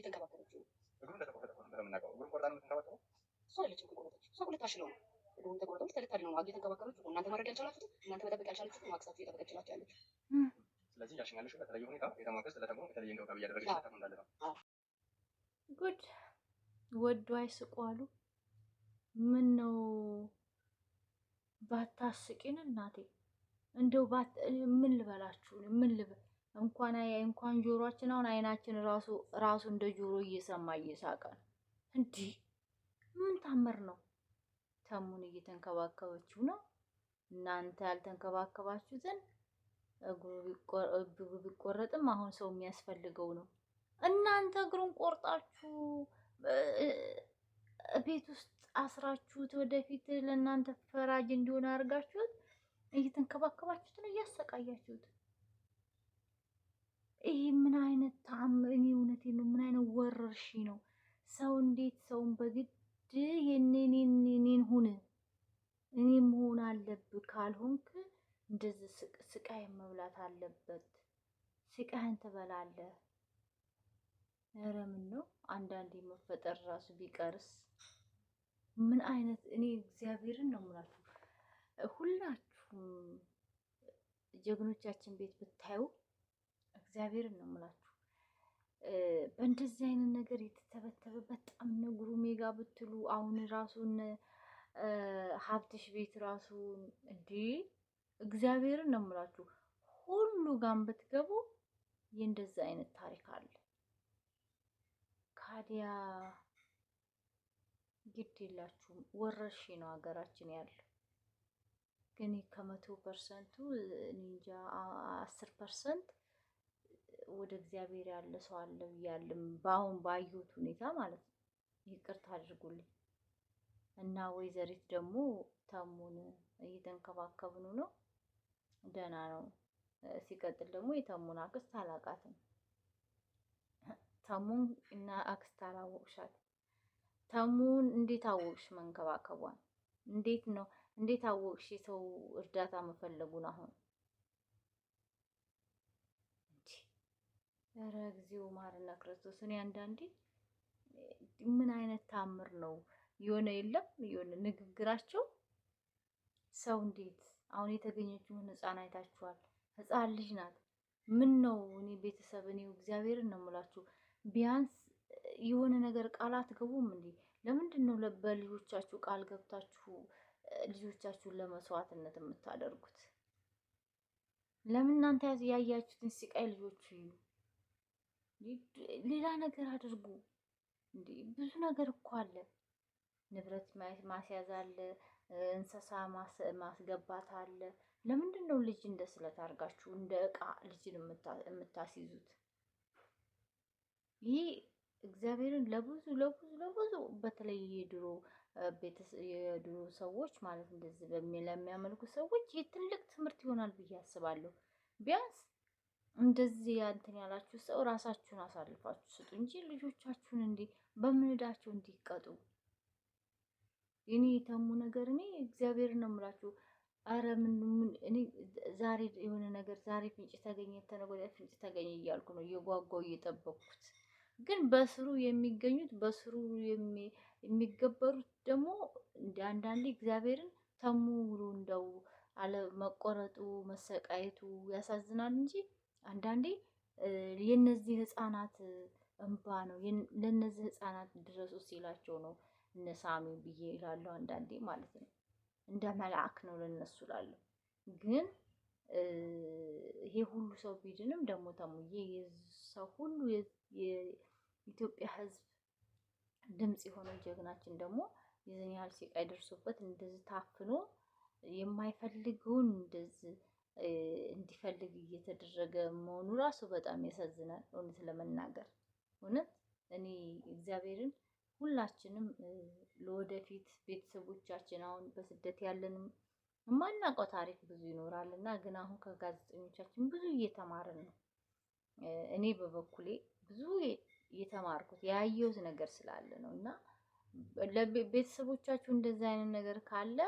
እየተንከባከበችው ነው። እግሩን እንደተቆረጠ ነው እንደምናውቀው። እግሩን ቆርጣ ነው የምትንከባከበው። እሷ አይደለችም ከቆረጠች። እሷ ቁልታሽ ነው እግሩን ተቆርጦ ተልታሪ ነው እየተንከባከበችው። እናንተ ማድረግ ያልቻላችሁት እናንተ መጠበቅ ያልቻላችሁት ነው አክስታችሁ እየጠበቀችላችሁ ያለች። ስለዚህ ያልሽኝ ያለሽው በተለየ ሁኔታ የተማከስ ለተሞ የተለየ እንክብካቤ እያደረገች እንዳለ ነው። ጉድ ወዶ አይስቁ አሉ። ምን ነው ባታስቂን እናቴ። እንደው ምን ልበላችሁ? ምን ልበል? እንኳን ጆሮአችን አሁን አይናችን ራሱ እንደ ጆሮ እየሰማ እየሳቀ ነው። እንዲህ ምን ታምር ነው? ተሙን እየተንከባከበችው ነው። እናንተ ያልተንከባከባችሁትን እግሩ ቢቆረጥም አሁን ሰው የሚያስፈልገው ነው። እናንተ እግሩን ቆርጣችሁ ቤት ውስጥ አስራችሁት ወደፊት ለእናንተ ፈራጅ እንዲሆን አድርጋችሁት እየተንከባከባችሁት ነው፣ እያሰቃያችሁት። ይሄ ምን አይነት ተአምር! እኔ እውነቴን ነው። ምን አይነት ወረርሽ ነው? ሰው እንዴት ሰውን በግድ የኔን ሁን እኔ መሆን አለብህ ካልሆንክ እንደዚህ ስቃይ መብላት አለበት። ስቃይን ትበላለህ። ኧረ ምን ነው አንዳንዴ መፈጠር ራሱ ቢቀርስ ምን አይነት እኔ እግዚአብሔርን ነው የምላችሁ። ሁላችሁም ጀግኖቻችን ቤት ብታዩ እግዚአብሔርን ነው የምላችሁ። በእንደዚህ አይነት ነገር የተተበተበ በጣም ነግሩ ሜጋ ብትሉ አሁን ራሱን ሀብትሽ ቤት ራሱ እንዲህ እግዚአብሔርን ነው የምላችሁ። ሁሉ ጋር ብትገቡ የእንደዚህ አይነት ታሪክ አለ። ካዲያ ግድ የላችሁም። ወረርሽኝ ነው ሀገራችን ያለው። ግን ከ100% እንጃ 10% ወደ እግዚአብሔር ያለ ሰው አለ ብያለሁ። በአሁን ባየሁት ሁኔታ ማለት ነው። ይቅርታ አድርጉልኝ። እና ወይዘሪት ደግሞ ተሙን እየተንከባከብኑ ነው። ደህና ነው። ሲቀጥል ደግሞ የተሙን አክስት አላቃትም። ተሙን እና አክስት አላወቅሻት። ተሙን እንዴት አወቅሽ መንከባከቧን? እንዴት ነው? እንዴት አወቅሽ ሰው እርዳታ መፈለጉን? አሁን ኧረ እግዚኦ ማርና ክርስቶስ። እኔ አንዳንዴ ምን አይነት ታምር ነው የሆነ የለም የሆነ ንግግራቸው ሰው እንዴት አሁን የተገኘችውን ህፃን አይታችኋል። ህፃን ልጅ ናት። ምን ነው እኔ ቤተሰብ እኔ እግዚአብሔርን ነው የምላችሁ። ቢያንስ የሆነ ነገር ቃል አትገቡም እንዴ? ለምንድን ነው በልጆቻችሁ ቃል ገብታችሁ ልጆቻችሁን ለመስዋዕትነት የምታደርጉት? ለምን እናንተ ያያችሁትን ስቃይ ልጆቹ ይዩ። ሌላ ነገር አድርጉ እንዴ! ብዙ ነገር እኮ አለ። ንብረት ማስያዝ አለ፣ እንስሳ ማስገባት አለ። ለምንድን ነው ልጅ እንደ ስለት አድርጋችሁ እንደ እቃ ልጅን የምታስይዙት? ይሄ እግዚአብሔርን ለብዙ በተለይ የድሮ ሰዎች ማለት እንደዚህ ለሚያመልኩ ሰዎች ይህ ትልቅ ትምህርት ይሆናል ብዬ አስባለሁ። ቢያንስ እንደዚህ እንትን ያላችሁ ሰው ራሳችሁን አሳልፋችሁ ስጡ እንጂ ልጆቻችሁን በምንዳቸው እንዲቀጡ። እኔ የተሙ ነገር እኔ እግዚአብሔርን ነው የምላችሁ። አረ ምን እኔ ዛሬ የሆነ ነገር ዛሬ ፍንጭ ተገኘ ተነገ ወዲያ ፍንጭ ተገኘ እያልኩ ነው እየጓጓው እየጠበቅኩት። ግን በስሩ የሚገኙት በስሩ የሚገበሩት ደግሞ እንደ አንዳንዴ እግዚአብሔርን ተሙ ብሎ እንደው አለ መቆረጡ መሰቃየቱ ያሳዝናል እንጂ አንዳንዴ የነዚህ ህፃናት እንባ ነው ለነዚህ ህፃናት ድረሱ ሲላቸው ነው እነሳሚ ብዬ ይላሉ አንዳንዴ ማለት ነው። እንደ መልአክ ነው ለነሱ ላለው። ግን ይሄ ሁሉ ሰው ቢድንም ደግሞ ተሙዬ የሰው ሁሉ የኢትዮጵያ ህዝብ ድምጽ የሆነው ጀግናችን ደግሞ የዘን ያህል ሲቃይ ደርሶበት እንደዚህ ታፍኖ የማይፈልገውን እንደዚህ እንዲፈልግ እየተደረገ መሆኑ ራሱ በጣም ያሳዝናል። እውነት ለመናገር እውነት እኔ እግዚአብሔርን ሁላችንም ለወደፊት ቤተሰቦቻችን አሁን በስደት ያለንም የማናውቀው ታሪክ ብዙ ይኖራል እና ግን አሁን ከጋዜጠኞቻችን ብዙ እየተማርን ነው። እኔ በበኩሌ ብዙ የተማርኩት ያየሁት ነገር ስላለ ነው እና ለቤተሰቦቻችሁ እንደዚህ አይነት ነገር ካለ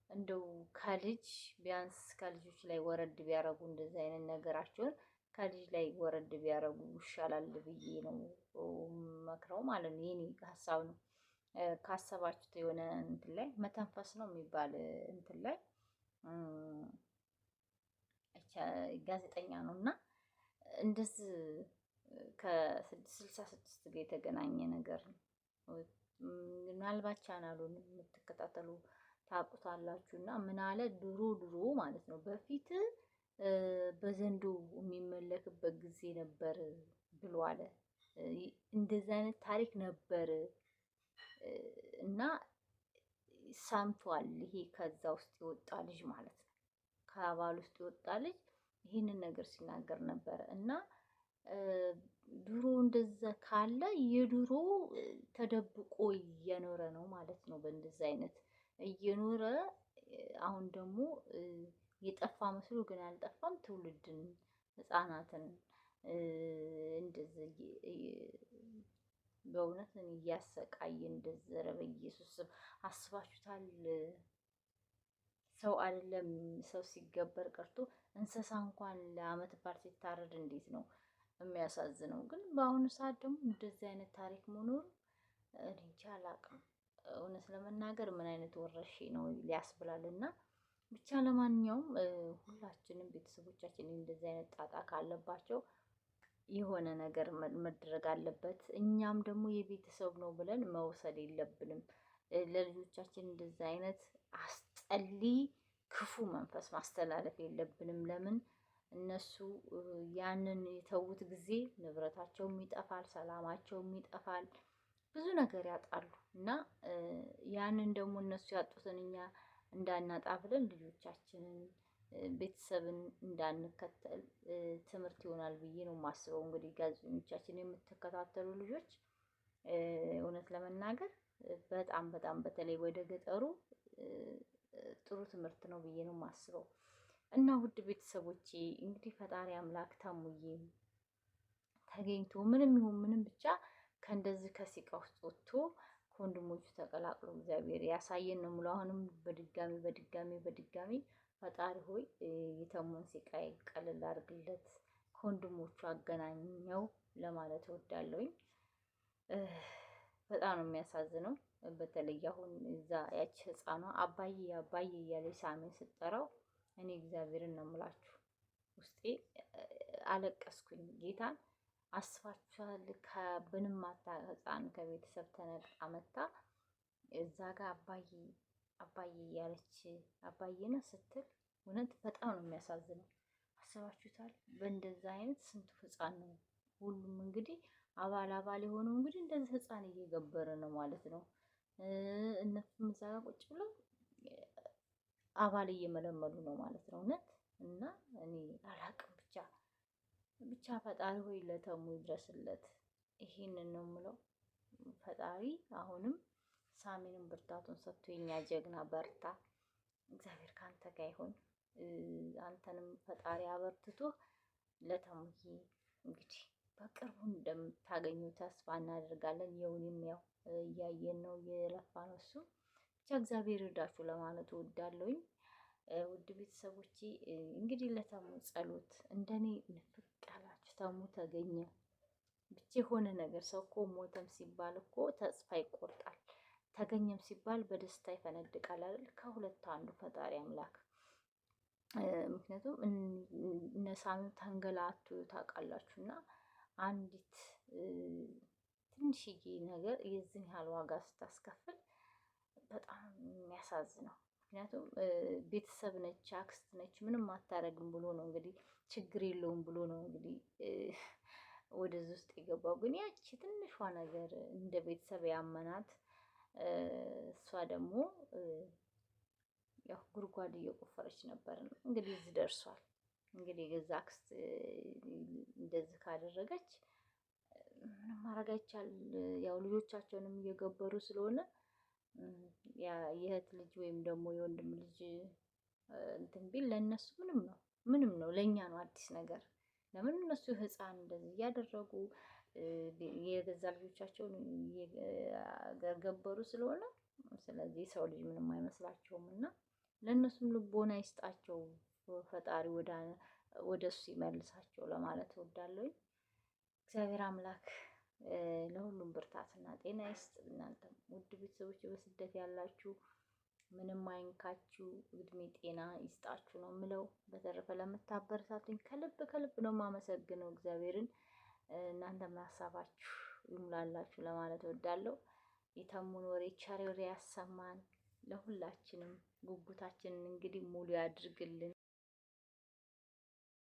እንደው ከልጅ ቢያንስ ከልጆች ላይ ወረድ ቢያረጉ እንደዚህ አይነት ነገራቸውን ከልጅ ላይ ወረድ ቢያረጉ ይሻላል ብዬ ነው የምመክረው ማለት ነው። የኔ ሀሳብ ነው። ካሰባችሁት የሆነ እንትን ላይ መተንፈስ ነው የሚባል እንትን ላይ ጋዜጠኛ ነው እና እንደዚህ ከ66 ጋር የተገናኘ ነገር ነው። ምናልባት ቻናሉን የምትከታተሉ ታውቁታላችሁ። እና ምን አለ ድሮ ማለት ነው በፊት በዘንዶ የሚመለክበት ጊዜ ነበር ብሎ አለ። እንደዚህ አይነት ታሪክ ነበር እና ሰምቷል። ይሄ ከዛ ውስጥ የወጣ ልጅ ማለት ነው፣ ከአባል ውስጥ የወጣ ልጅ ይህንን ነገር ሲናገር ነበረ። እና ድሮ እንደዛ ካለ የድሮ ተደብቆ እየኖረ ነው ማለት ነው። በእንደዚህ አይነት እየኖረ አሁን ደግሞ የጠፋ መስሎ ግን አልጠፋም። ትውልድን፣ ህፃናትን እንደዚህ በእውነት እያሰቃየ እንደዚህ። ኧረ በኢየሱስ ስም አስባችሁታል? ሰው አይደለም ሰው ሲገበር ቀርቶ እንስሳ እንኳን ለአመት በዓል ሲታረድ እንዴት ነው የሚያሳዝነው። ግን በአሁኑ ሰዓት ደግሞ እንደዚህ አይነት ታሪክ መኖሩ እኔ እንጃ አላውቅም። እውነት ለመናገር ምን አይነት ወረርሽኝ ነው ሊያስብላል። እና ብቻ ለማንኛውም ሁላችንም ቤተሰቦቻችን እንደዚህ አይነት ጣጣ ካለባቸው የሆነ ነገር መደረግ አለበት። እኛም ደግሞ የቤተሰብ ነው ብለን መውሰድ የለብንም። ለልጆቻችን እንደዚህ አይነት አስጠሊ ክፉ መንፈስ ማስተላለፍ የለብንም። ለምን እነሱ ያንን የተዉት ጊዜ ንብረታቸውም ይጠፋል፣ ሰላማቸውም ይጠፋል፣ ብዙ ነገር ያጣሉ። እና ያንን ደግሞ እነሱ ያጡትን እኛ እንዳናጣ ብለን ልጆቻችንን ቤተሰብን እንዳንከተል ትምህርት ይሆናል ብዬ ነው የማስበው። እንግዲህ ጋዜጠኞቻችን የምትከታተሉ ልጆች እውነት ለመናገር በጣም በጣም በተለይ ወደ ገጠሩ ጥሩ ትምህርት ነው ብዬ ነው የማስበው። እና ውድ ቤተሰቦቼ እንግዲህ ፈጣሪ አምላክ ታሙዬ ተገኝቶ ምንም ይሁን ምንም ብቻ ከእንደዚህ ከሲቃ ውስጥ ወጥቶ ከወንድሞቹ ተቀላቅሎ እግዚአብሔር ያሳየን ነው የምለው። አሁንም በድጋሚ ፈጣሪ ሆይ የተሙን ሲቃይ ቀልል አድርግለት፣ ከወንድሞቹ አገናኘው ለማለት እወዳለሁኝ። በጣም ነው የሚያሳዝነው። በተለይ አሁን እዛ ያቺ ህፃኗ አባዬ አባዬ እያለች ሳሜን ስትጠራው እኔ እግዚአብሔርን ነው የምላችሁ ውስጤ አለቀስኩኝ። ጌታን አስባችኋል? ከብንማታ ህፃን ከቤተሰብ ተነጥቃ መታ እዛ ጋር አባዬ አባዬ እያለች አባዬ ነው ስትል እውነት በጣም ነው የሚያሳዝነው። አስባችሁታል? በእንደዛ አይነት ስንቱ ህፃን ነው። ሁሉም እንግዲህ አባል የሆነው እንግዲህ እንደዚህ ህፃን እየገበረ ነው ማለት ነው። እነሱም እዛ ጋር ቁጭ ብለው አባል እየመለመሉ ነው ማለት ነው። እውነት እና እኔ አላቅም ብቻ ፈጣሪ ሆይ ለተሙ ይድረስለት። ይሄንን ነው የምለው። ፈጣሪ አሁንም ሳሚንም ብርታቱን ሰጥቶ የኛ ጀግና በርታ፣ እግዚአብሔር ካንተ ጋር ይሁን። አንተንም ፈጣሪ አበርትቶ ለተሙዬ እንግዲህ በቅርቡ እንደምታገኙ ተስፋ እናደርጋለን። የውንም ያው እያየን ነው እየለፋ ነው እሱ። ብቻ እግዚአብሔር ይርዳችሁ ለማለት እወዳለሁኝ። ውድ ቤተሰቦቼ እንግዲህ ለተሙ ጸሎት እንደኔ ንፍቅ ያላችሁ ተሙ ተገኘ ብቻ የሆነ ነገር ሰው እኮ ሞተም ሲባል እኮ ተስፋ ይቆርጣል፣ ተገኘም ሲባል በደስታ ይፈነድቃል አይደል? ከሁለት አንዱ ፈጣሪ አምላክ። ምክንያቱም እነሳም ተንገላቱ ታውቃላችሁ። እና አንዲት ትንሽዬ ነገር የዚህን ያህል ዋጋ ስታስከፍል በጣም የሚያሳዝነው። ምክንያቱም ቤተሰብ ነች፣ አክስት ነች፣ ምንም አታረግም ብሎ ነው እንግዲህ ችግር የለውም ብሎ ነው እንግዲህ ወደዚህ ውስጥ የገባው። ግን ያቺ ትንሿ ነገር እንደ ቤተሰብ ያመናት እሷ ደግሞ ያው ጉድጓድ እየቆፈረች ነበር ነው እንግዲህ እዚህ ደርሷል። እንግዲህ የገዛ አክስት እንደዚህ ካደረገች ምንም ማድረግ አይቻል። ያው ልጆቻቸውንም እየገበሩ ስለሆነ የእህት ልጅ ወይም ደግሞ የወንድም ልጅ እንትን ቢል ለእነሱ ምንም ነው፣ ለእኛ ነው አዲስ ነገር። ለምን እነሱ ህፃን እንደዚህ እያደረጉ የገዛ ልጆቻቸውን እየገበሩ ስለሆነ፣ ስለዚህ ሰው ልጅ ምንም አይመስላቸውም። እና ለእነሱም ልቦና ይስጣቸው ፈጣሪ ወደ እሱ ይመልሳቸው ለማለት እወዳለሁ። እግዚአብሔር አምላክ ለሁሉም ብርታት ብርታትና ጤና ይስጥ። እናንተም ውድ ቤተሰቦች በስደት ያላችሁ ምንም አይንካችሁ፣ እድሜ ጤና ይስጣችሁ ነው የምለው። በተረፈ ለምታበረታቱኝ ከልብ ከልብ ነው የማመሰግነው እግዚአብሔርን። እናንተም ሀሳባችሁ ይሙላላችሁ ለማለት እወዳለሁ። የተሙን ወሬ ቸር ወሬ ያሰማን። ለሁላችንም ጉጉታችንን እንግዲህ ሙሉ ያድርግልን።